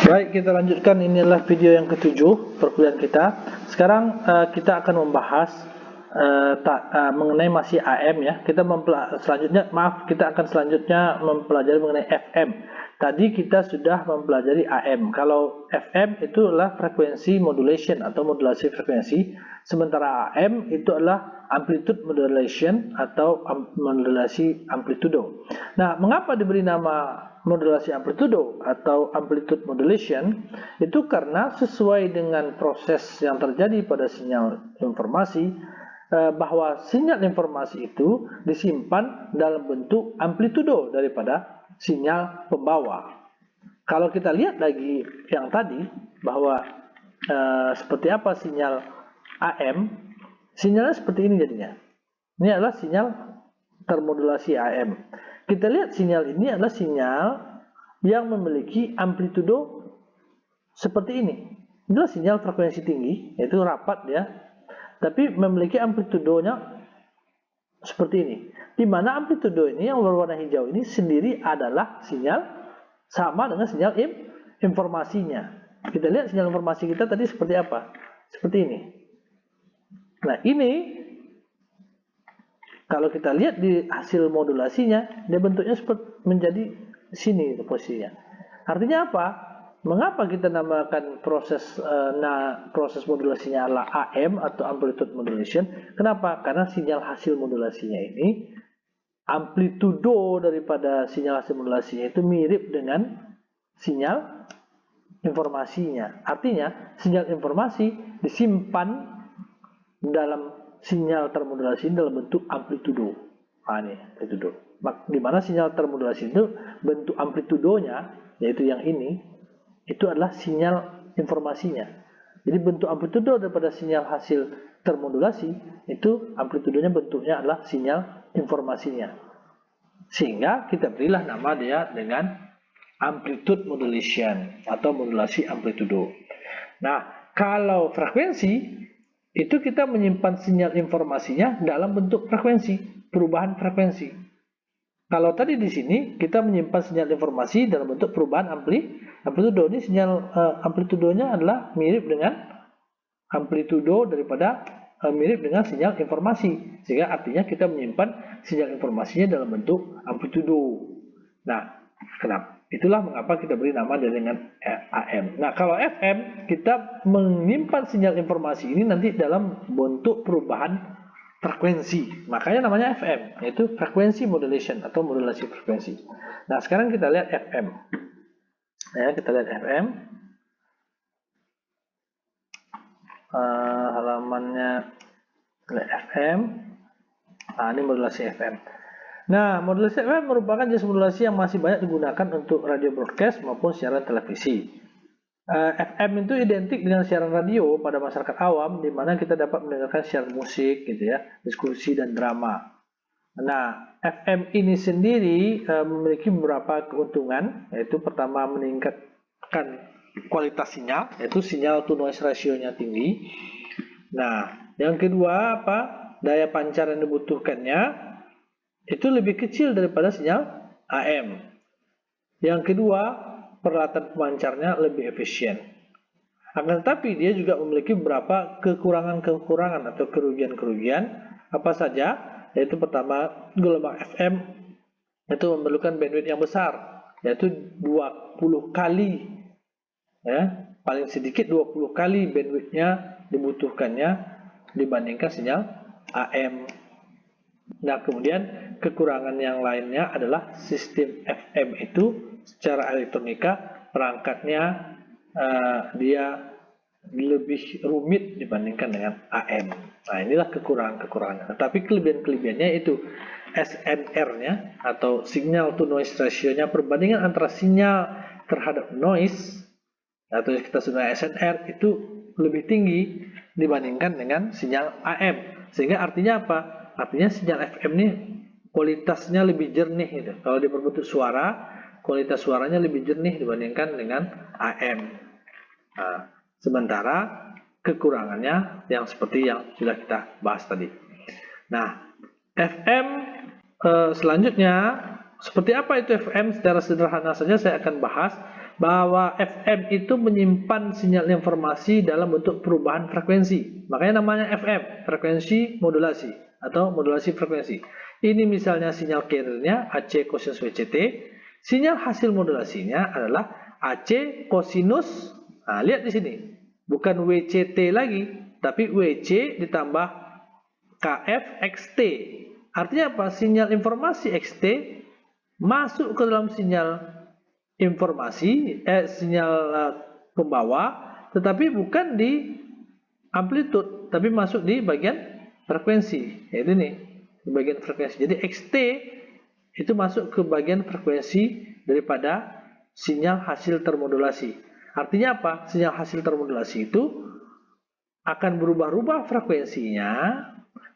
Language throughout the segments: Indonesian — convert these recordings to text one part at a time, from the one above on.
Baik, kita lanjutkan. Ini adalah video yang ketujuh perkuliahan kita. Sekarang kita akan membahas mengenai masih AM ya. Kita akan selanjutnya mempelajari mengenai FM. Tadi kita sudah mempelajari AM. Kalau FM itu adalah frekuensi modulation atau modulasi frekuensi, sementara AM itu adalah amplitude modulation atau modulasi amplitudo. Nah, mengapa diberi nama modulasi amplitudo atau amplitude modulation? Itu karena sesuai dengan proses yang terjadi pada sinyal informasi, bahwa sinyal informasi itu disimpan dalam bentuk amplitudo daripada sinyal pembawa. Kalau kita lihat lagi yang tadi, bahwa seperti apa sinyal AM, sinyalnya seperti ini jadinya. Ini adalah sinyal termodulasi AM. Kita lihat sinyal ini adalah sinyal yang memiliki amplitudo seperti ini. Ini adalah sinyal frekuensi tinggi, yaitu rapat ya, tapi memiliki amplitudonya seperti ini. Di mana amplitudo ini yang berwarna hijau ini sendiri adalah sinyal sama dengan sinyal informasinya. Kita lihat sinyal informasi kita tadi seperti apa? Seperti ini. Nah, ini kalau kita lihat di hasil modulasinya, dia bentuknya seperti menjadi sini posisinya. Artinya apa? Mengapa kita namakan proses modulasinya adalah AM atau amplitude modulation? Kenapa? Karena sinyal hasil modulasinya ini, amplitudo daripada sinyal hasil modulasinya itu mirip dengan sinyal informasinya. Artinya sinyal informasi disimpan dalam sinyal termodulasi dalam bentuk amplitudo. Ini amplitudo. Di mana sinyal termodulasi itu bentuk amplitudonya, yaitu yang ini, itu adalah sinyal informasinya. Jadi bentuk amplitudo daripada sinyal hasil termodulasi itu amplitudonya bentuknya adalah sinyal informasinya. Sehingga kita berilah nama dia dengan amplitude modulation atau modulasi amplitudo. Nah, kalau frekuensi itu kita menyimpan sinyal informasinya dalam bentuk frekuensi, perubahan frekuensi. Kalau tadi di sini kita menyimpan sinyal informasi dalam bentuk perubahan amplitudo. Ini sinyal amplitudonya adalah mirip dengan amplitudo daripada mirip dengan sinyal informasi, sehingga artinya kita menyimpan sinyal informasinya dalam bentuk amplitudo. Nah, kenapa? Itulah mengapa kita beri nama dengan AM. Nah, kalau FM kita menyimpan sinyal informasi ini nanti dalam bentuk perubahan frekuensi. Makanya namanya FM, yaitu frekuensi modulation atau modulasi frekuensi. Nah, sekarang kita lihat FM. Ya, kita lihat FM. Halamannya FM. Nah, ini modulasi FM. Nah, modulasi FM merupakan jenis modulasi yang masih banyak digunakan untuk radio broadcast maupun siaran televisi. FM itu identik dengan siaran radio pada masyarakat awam, di mana kita dapat mendengarkan siaran musik, gitu ya, diskusi dan drama. Nah, FM ini sendiri memiliki beberapa keuntungan, yaitu pertama meningkatkan kualitas sinyal, yaitu sinyal to noise ratio-nya tinggi. Nah, yang kedua apa? Daya pancar yang dibutuhkannya itu lebih kecil daripada sinyal AM. Yang kedua, peralatan pemancarnya lebih efisien. Akan tetapi dia juga memiliki beberapa kekurangan-kekurangan atau kerugian-kerugian. Apa saja? Yaitu pertama, gelombang FM itu memerlukan bandwidth yang besar, yaitu 20 kali, ya, paling sedikit 20 kali bandwidthnya dibutuhkannya dibandingkan sinyal AM. Nah, kemudian kekurangan yang lainnya adalah sistem FM itu secara elektronika perangkatnya dia lebih rumit dibandingkan dengan AM. Nah, inilah kekurangan-kekurangannya. Tetapi kelebihan-kelebihannya itu SNR-nya atau signal to noise ratio-nya, perbandingan antara sinyal terhadap noise atau kita sebut SNR itu lebih tinggi dibandingkan dengan sinyal AM. Sehingga artinya apa? Artinya sinyal FM ini kualitasnya lebih jernih gitu. Kalau di berbentuk suara, kualitas suaranya lebih jernih dibandingkan dengan AM. Nah, sementara kekurangannya yang seperti yang sudah kita bahas tadi. Nah, FM selanjutnya seperti apa itu FM? Secara sederhana saja saya akan bahas bahwa FM itu menyimpan sinyal informasi dalam bentuk perubahan frekuensi. Makanya namanya FM, frekuensi modulasi atau modulasi frekuensi. Ini misalnya sinyal carrier-nya AC cosinus WCT, sinyal hasil modulasinya adalah AC cosinus. Nah, lihat di sini, bukan WCT lagi, tapi WC ditambah KF XT. Artinya apa? Sinyal informasi XT masuk ke dalam sinyal informasi, sinyal pembawa, tetapi bukan di amplitude, tapi masuk di bagian frekuensi. Yaitu nih, di bagian frekuensi. Jadi XT itu masuk ke bagian frekuensi daripada sinyal hasil termodulasi. Artinya apa? Sinyal hasil termodulasi itu akan berubah-ubah frekuensinya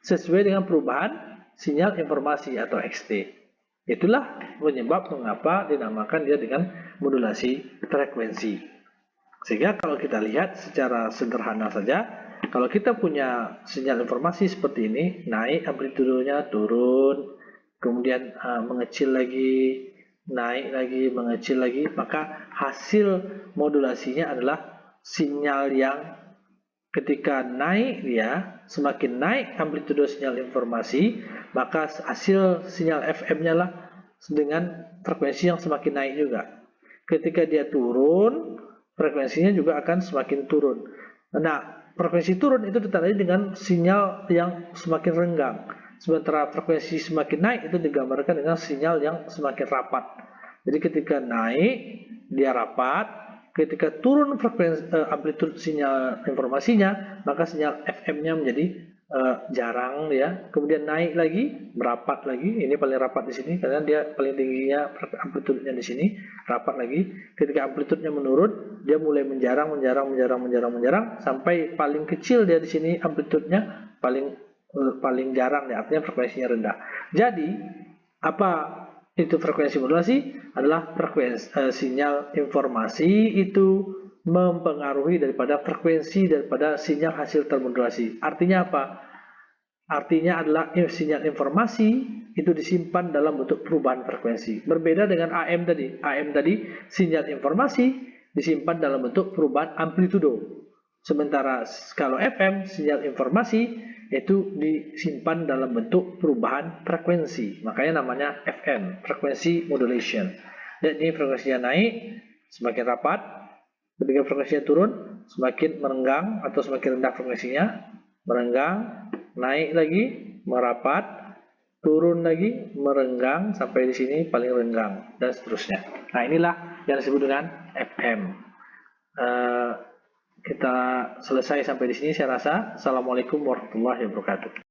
sesuai dengan perubahan sinyal informasi atau XT. Itulah penyebab mengapa dinamakan dia dengan modulasi frekuensi. Sehingga kalau kita lihat secara sederhana saja, kalau kita punya sinyal informasi seperti ini, naik amplitudenya, turun, kemudian mengecil lagi, naik lagi, mengecil lagi, maka hasil modulasinya adalah sinyal yang ketika naik dia, semakin naik amplitudo sinyal informasi, maka hasil sinyal FM-nya lah dengan frekuensi yang semakin naik juga. Ketika dia turun, frekuensinya juga akan semakin turun. Nah, frekuensi turun itu ditandai dengan sinyal yang semakin renggang. Sementara frekuensi semakin naik itu digambarkan dengan sinyal yang semakin rapat. Jadi ketika naik, dia rapat. Ketika turun frekuensi amplitude sinyal informasinya, maka sinyal FM-nya menjadi jarang ya. Kemudian naik lagi, merapat lagi. Ini paling rapat di sini karena dia paling tingginya amplitudenya di sini, rapat lagi. Ketika amplitudenya menurun, dia mulai menjarang sampai paling kecil dia di sini amplitudenya paling jarang ya, artinya frekuensinya rendah. Jadi apa itu frekuensi modulasi? Adalah frekuensi sinyal informasi itu mempengaruhi daripada frekuensi daripada sinyal hasil termodulasi. Artinya apa? Artinya adalah sinyal informasi itu disimpan dalam bentuk perubahan frekuensi. Berbeda dengan AM tadi. AM tadi sinyal informasi disimpan dalam bentuk perubahan amplitudo. Sementara kalau FM sinyal informasi itu disimpan dalam bentuk perubahan frekuensi. Makanya namanya FM, frequency modulation. Dan ini frekuensinya naik, semakin rapat. Ketika frekuensinya turun, semakin merenggang atau semakin rendah frekuensinya. Merenggang, naik lagi, merapat, turun lagi, merenggang, sampai di sini paling renggang, dan seterusnya. Nah, inilah yang disebut dengan FM. Kita selesai sampai di sini saya rasa. Assalamualaikum warahmatullahi wabarakatuh.